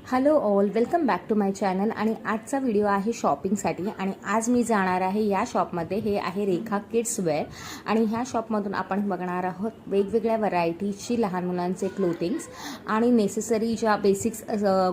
Hello all, welcome back to my channel. आणि आजचा video आहे शॉपिंगसाठी. आणि आज मी जाणार आहे या शॉपमध्ये. हे आहे रेखा किड्स वेअर. आणि ह्या शॉपमधून आपण बघणार आहोत वेगवेगळ्या व्हरायटीची लहान मुलांचे क्लोथिंग्स आणि नेसेसरी ज्या बेसिक्स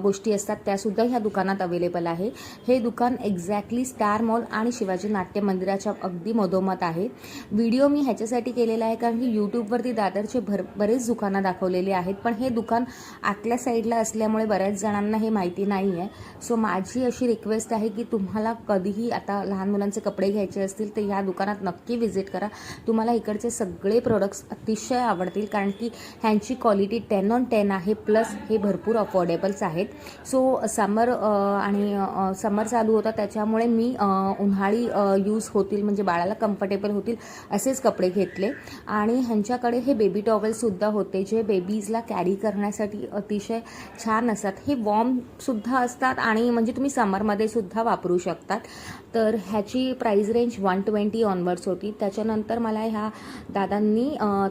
गोष्टी असतात त्यासुद्धा ह्या दुकानात अवेलेबल आहे. हे दुकान एक्झॅक्टली स्टार मॉल आणि शिवाजी नाट्य मंदिराच्या अगदी मधोमध आहे. व्हिडिओ मी ह्याच्यासाठी केलेला आहे कारण की यूट्यूबवरती दादरचे बरेच दुकानं दाखवलेली आहेत, पण हे दुकान आतल्या साईडला असल्यामुळे बऱ्याच जणांना हे माहिती नाही आहे. सो माझी अशी रिक्वेस्ट आहे की तुम्हाला कधीही आता लहान मुलांचे कपडे घ्यायचे असतील तर ह्या दुकानात नक्की व्हिजिट करा. तुम्हाला इकडचे सगळे प्रोडक्ट्स अतिशय आवडतील कारण की ह्यांची क्वालिटी 10 on 10 आहे. प्लस हे भरपूर अफोर्डेबल्स आहेत. सो समर चालू होता त्याच्यामुळे मी उन्हाळी यूज होतील म्हणजे बाळाला कम्फर्टेबल होतील असेच कपडे घेतले. आणि ह्यांच्याकडे हे बेबी टॉवेलसुद्धा होते जे बेबीजला कॅरी करण्यासाठी अतिशय छान असतात. हे वॉर्मसुद्धा असतात आणि म्हणजे तुम्ही समरमध्ये सुद्धा वापरू शकतात. तर ह्याची प्राईस रेंज 120 ऑनवर्ड्स होती. त्याच्यानंतर मला ह्या दादांनी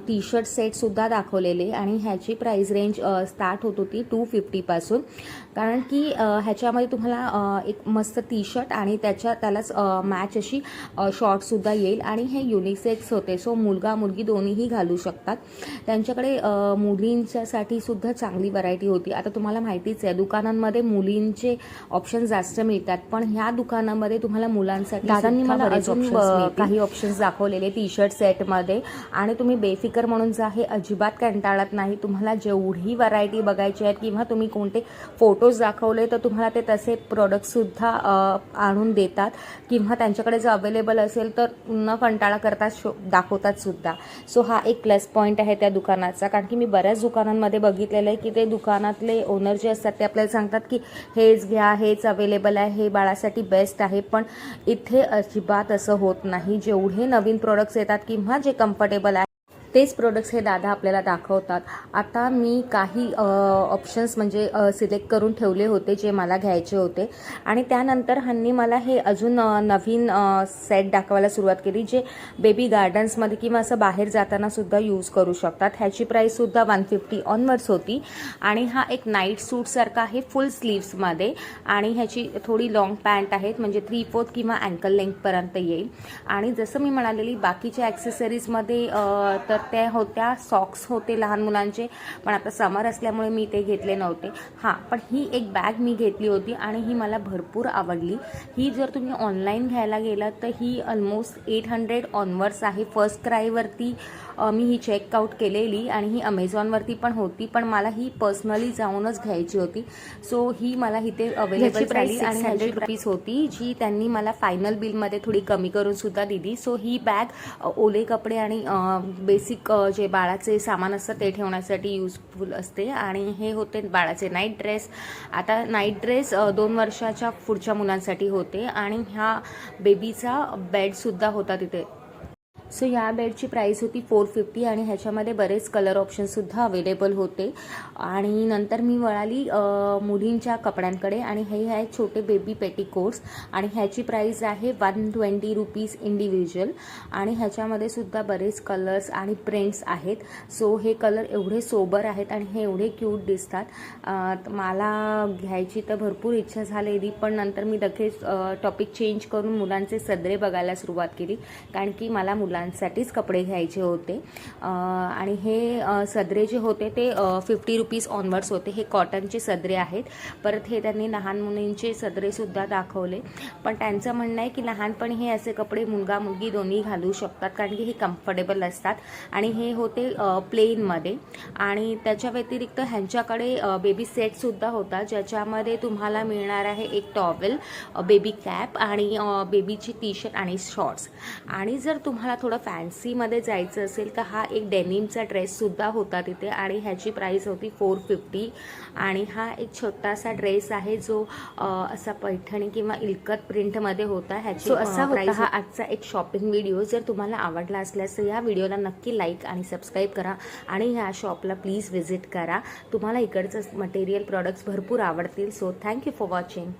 टी शर्ट सेटसुद्धा दाखवलेले आणि ह्याची प्राईस रेंज स्टार्ट होत होती 250पासून. कारण की ह्याच्यामध्ये तुम्हाला एक मस्त टी शर्ट आणि त्यालाच मॅच अशी शॉर्टसुद्धा येईल. आणि हे युनिसेक्स होते, सो मुलगा मुलगी दोन्हीही घालू शकतात. त्यांच्याकडे मुलींच्यासाठी सुद्धा चांगली व्हरायटी होती. आता तुम्हाला माहितीच आहे दुकानांमध्ये मुलींचे ऑप्शन जास्त मिळतात, पण ह्या दुकानामध्ये तुम्हाला मुलांसाठी दादांनी मला अजून काही ऑप्शन्स दाखवलेले टी शर्ट सेटमध्ये. आणि तुम्ही बेफिकर म्हणून जा, हे अजिबात कंटाळत नाही. तुम्हाला जेवढी व्हरायटी बघायची आहे किंवा तुम्ही कोणते फोटोज दाखवले तर तुम्हाला ते तसे प्रोडक्टसुद्धा आणून देतात किंवा त्यांच्याकडे जर अवेलेबल असेल तर न कंटाळा करतात दाखवतात सुद्धा. सो हा एक प्लस पॉईंट आहे त्या दुकानाचा. कारण की मी बऱ्याच दुकानांमध्ये बघितलेलं आहे की ते दुकानातले ओनर जे असतात ते आपल्याला सांगतात की हेच घ्या, हेच अवेलेबल आहे, हे बाळासाठी बेस्ट आहे. पण इथे अजिबात असं होत नाही. जेवढे नवीन प्रोडक्ट्स येतात किंवा जे कम्फर्टेबल आहे तेच प्रोडक्ट्स हे दादा आपल्याला दाखवतात. आता मी काही ऑप्शन्स म्हणजे सिलेक्ट करून ठेवले होते जे मला घ्यायचे होते. आणि त्यानंतर ह्यांनी मला हे अजून नवीन सेट दाखवायला सुरुवात केली जे बेबी गार्डन्समध्ये किंवा असं बाहेर जाताना सुद्धा यूज करू शकतात. ह्याची प्राईससुद्धा 150 ऑनवर्ड्स होती. आणि हा एक नाईट सूटसारखा आहे फुल स्लीव्समध्ये. आणि ह्याची थोडी लॉंग पॅन्ट आहेत म्हणजे 3/4 किंवा अँकल लेंथपर्यंत येईल. आणि जसं मी म्हणालेली बाकीच्या ॲक्सेसरीजमध्ये तर त्या होत्या सॉक्स होते लहान मुलांचे, पण आता समर असल्यामुळे मी ते घेतले नव्हते. हां, पण ही एक बॅग मी घेतली होती आणि ही मला भरपूर आवडली. ही जर तुम्ही ऑनलाईन घ्यायला गेलात तर ही ऑलमोस्ट 800 ऑनवर्ड्स आहे. फर्स्ट क्रायवरती मी ही चेकआउट केलेली आणि ही अमेझॉनवरती पण होती, पण मला ही पर्सनली जाऊनच घ्यायची होती. सो ही मला इथे अवेलेबल झाली आणि 100 रुपीज होती जी त्यांनी मला फायनल बिलमध्ये थोडी कमी करून सुद्धा दिली. सो ही बॅग ओले कपडे आणि बेसिक जे बाळाचे सामान असतं ते ठेवण्यासाठी यूजफुल असते. आणि हे होते बाळाचे नाईट ड्रेस. आता नाईट ड्रेस 2 वर्षाच्या पुढच्या मुलांसाठी होते. आणि ह्या बेबीचा बेडसुद्धा होता तिथे. सो ह्या बेडची प्राईस होती 450 आणि ह्याच्यामध्ये बरेच कलर ऑप्शनसुद्धा अवेलेबल होते. आणि नंतर मी वळाली मुलींच्या कपड्यांकडे आणि हे आहे छोटे बेबी पेटीकोट्स आणि ह्याची प्राईस आहे 120 रुपीज इंडिव्हिज्युअल. आणि ह्याच्यामध्ये सुद्धा बरेच कलर्स आणि प्रिंट्स आहेत. सो हे कलर एवढे सोबर आहेत आणि हे एवढे क्यूट दिसतात. मला घ्यायची तर भरपूर इच्छा झालेली, पण नंतर मी लगेच टॉपिक चेंज करून मुलांचे सदरे बघायला सुरुवात केली कारण की मला मुलांसाठीच कपडे घ्यायचे होते. आणि हे सदरे जे होते ते 50 रुपीज ऑनवर्ड्स होते. हे कॉटनचे सदरे आहेत. परत हे त्यांनी लहान मुलींचे सदरेसुद्धा दाखवले, पण त्यांचं म्हणणं आहे की लहानपणी हे असे कपडे मुलगा मुलगी दोन्ही घालू शकतात कारण की हे कम्फर्टेबल असतात. आणि हे होते प्लेनमध्ये. आणि त्याच्या व्यतिरिक्त ह्यांच्याकडे बेबी सेटसुद्धा होता ज्याच्यामध्ये तुम्हाला मिळणार आहे एक टॉवेल, बेबी कॅप आणि बेबीची टी शर्ट आणि शॉर्ट्स. आणि जर तुम्हाला थोडं फॅन्सीमध्ये जायचं असेल तर हा एक डेनिमचा ड्रेससुद्धा होता तिथे आणि ह्याची प्राईस होती 450. आणि हा एक छोटासा ड्रेस आहे जो असा पैठणी किंवा इल्कत प्रिंटमध्ये होता. ह्याची असा होता हा आजचा एक शॉपिंग व्हिडिओ. जर तुम्हाला आवडला असल्यास या व्हिडिओला नक्की लाईक आणि सबस्क्राईब करा आणि ह्या शॉपला प्लीज व्हिजिट करा. तुम्हाला इकडचं मटेरियल प्रॉडक्ट्स भरपूर आवडतील. So thank you for watching.